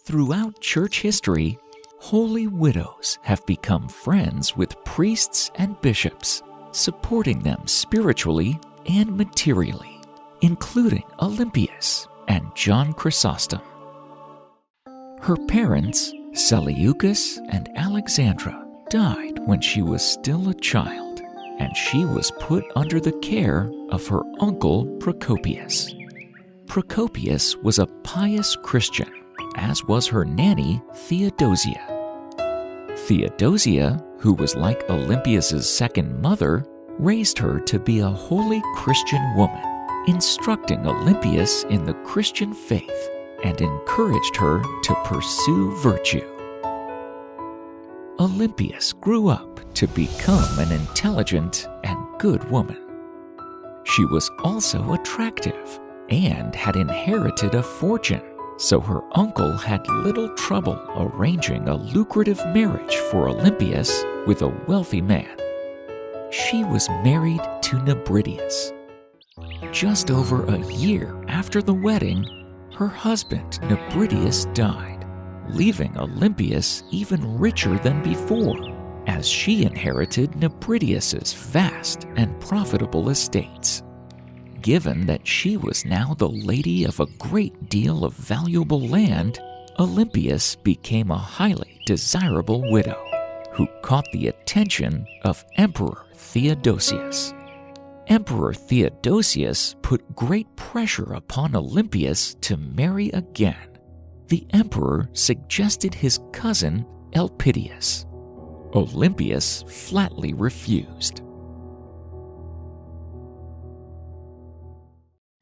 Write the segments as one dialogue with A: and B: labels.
A: Throughout church history, holy widows have become friends with priests and bishops, supporting them spiritually and materially, including Olympias and John Chrysostom. Her parents, Seleucus and Alexandra, died when she was still a child, and she was put under the care of her uncle Procopius. Procopius was a pious Christian, as was her nanny Theodosia. Theodosia, who was like Olympias' second mother, raised her to be a holy Christian woman, instructing Olympias in the Christian faith and encouraged her to pursue virtue. Olympias grew up to become an intelligent and good woman. She was also attractive and had inherited a fortune, so her uncle had little trouble arranging a lucrative marriage for Olympias with a wealthy man. She was married to Nebridius. Just over a year after the wedding, her husband Nebridius died, leaving Olympias even richer than before, as she inherited Nebridius's vast and profitable estates. Given that she was now the lady of a great deal of valuable land, Olympias became a highly desirable widow who caught the attention of Emperor Theodosius. Emperor Theodosius put great pressure upon Olympias to marry again. The emperor suggested his cousin Elpidius. Olympias flatly refused.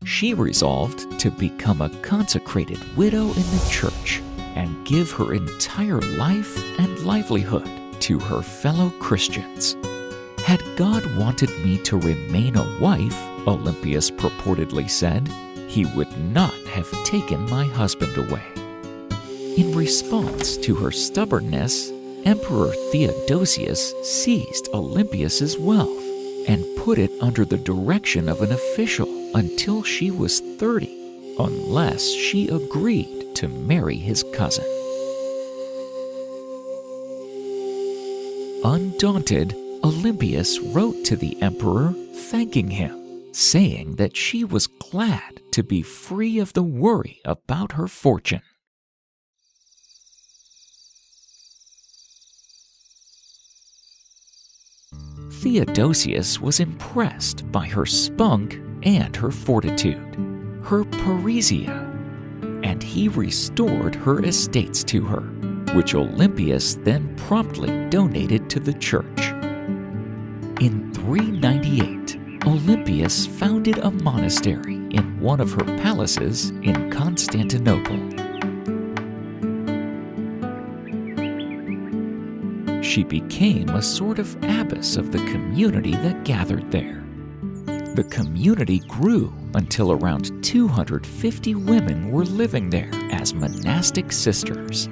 A: She resolved to become a consecrated widow in the church and give her entire life and livelihood to her fellow Christians. Had God wanted me to remain a wife, Olympias purportedly said, he would not have taken my husband away. In response to her stubbornness, Emperor Theodosius seized Olympias' wealth and put it under the direction of an official until she was 30, unless she agreed to marry his cousin. Undaunted, Olympias wrote to the emperor thanking him, saying that she was glad to be free of the worry about her fortune. Theodosius was impressed by her spunk and her fortitude, her parrhesia, and he restored her estates to her, which Olympias then promptly donated to the church. In 398, Olympias founded a monastery in one of her palaces in Constantinople. She became a sort of abbess of the community that gathered there. The community grew until around 250 women were living there as monastic sisters.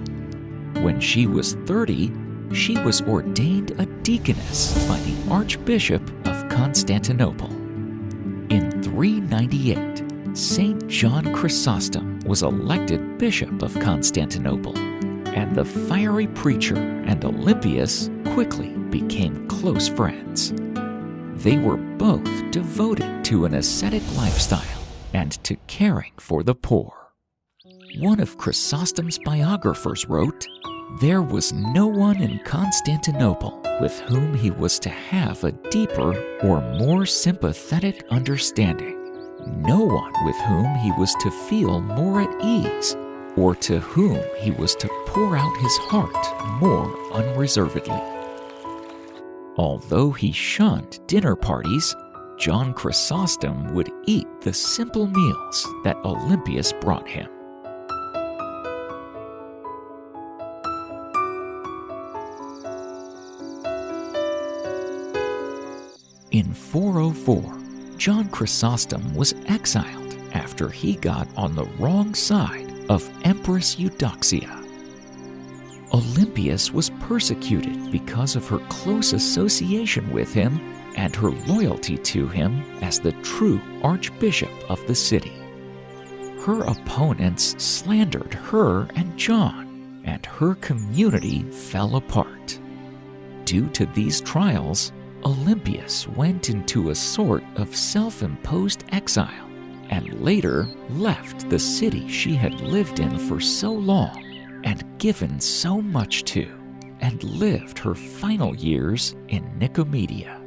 A: When she was 30, she was ordained a deaconess by the Archbishop of Constantinople. In 398, Saint John Chrysostom was elected Bishop of Constantinople, and the fiery preacher and Olympias quickly became close friends. They were both devoted to an ascetic lifestyle and to caring for the poor. One of Chrysostom's biographers wrote, "There was no one in Constantinople with whom he was to have a deeper or more sympathetic understanding, no one with whom he was to feel more at ease, or to whom he was to pour out his heart more unreservedly." Although he shunned dinner parties, John Chrysostom would eat the simple meals that Olympias brought him. In 404, John Chrysostom was exiled after he got on the wrong side of Empress Eudoxia. Olympias was persecuted because of her close association with him and her loyalty to him as the true archbishop of the city. Her opponents slandered her and John, and her community fell apart. Due to these trials, Olympias went into a sort of self-imposed exile and later left the city she had lived in for so long and given so much to, and lived her final years in Nicomedia.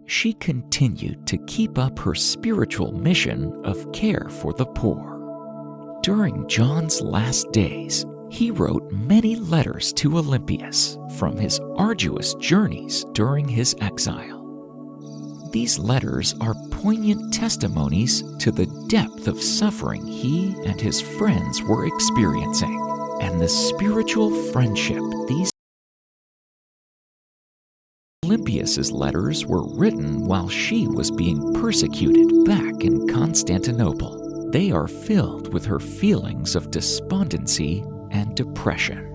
A: She continued to keep up her spiritual mission of care for the poor. During John's last days, he wrote many letters to Olympias from his arduous journeys during his exile. These letters are poignant testimonies to the depth of suffering he and his friends were experiencing, and the spiritual friendship these Olympias' letters were written while she was being persecuted back in Constantinople. They are filled with her feelings of despondency and depression.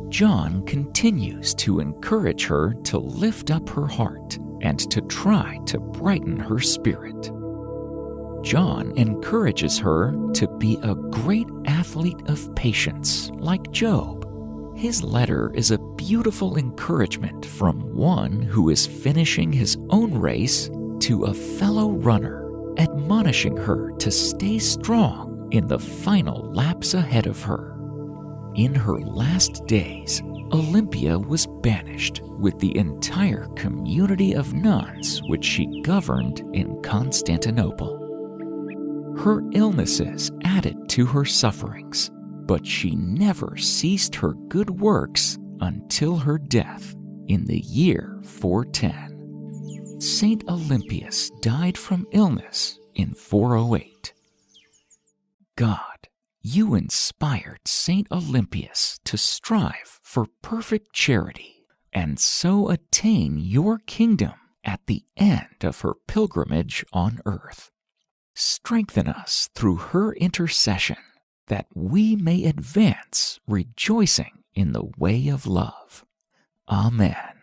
A: John continues to encourage her to lift up her heart and to try to brighten her spirit. John encourages her to be a great athlete of patience like Job. His letter is a beautiful encouragement from one who is finishing his own race to a fellow runner, admonishing her to stay strong in the final laps ahead of her. In her last days, Olympia was banished with the entire community of nuns which she governed in Constantinople. Her illnesses added to her sufferings, but she never ceased her good works until her death in the year 410. Saint Olympias died from illness in 408. God, you inspired Saint Olympias to strive for perfect charity and so attain your kingdom at the end of her pilgrimage on earth. Strengthen us through her intercession that we may advance rejoicing in the way of love. Amen.